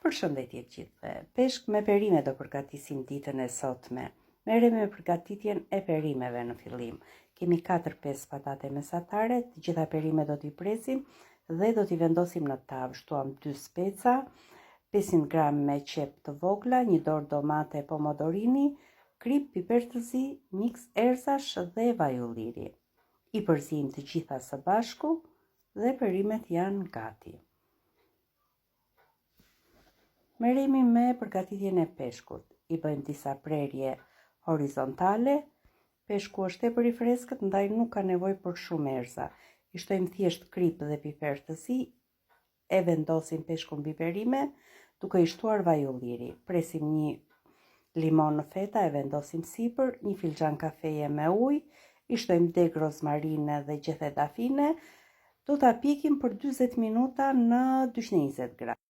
Përshëndetje gjithëve. Peshk me perime do përgatisim ditën e sotme. Merremi me përgatitjen e perimeve në fillim. Kemi 4-5 patate mesatare, të gjitha perime do t'i presim dhe do t'i vendosim në tavë. Shtuam 2 speca, 500 gram me qep të vogla, 1 dorë domate pomodorini, krip, piper të zi, mix erzash dhe vaj ulliri. I përzim të gjitha së bashku dhe perimet janë gati. Merremi me përgatitjen e peshkut. I bëjmë disa prerje horizontale. Peshku është tepër i freskët, ndaj nuk ka nevojë për shumë erza. I shtojmë thjesht krip dhe piper të zi, e vendosim peshkun mbi perime, duke i shtuar vaj ulliri. Presim 1 limon në feta, e vendosim sipër, 1 filxhan kafeje me ujë, i shtojmë deg rozmarine dhe gjethe dafine. Do ta pikim për 40 minuta në 220 gradë.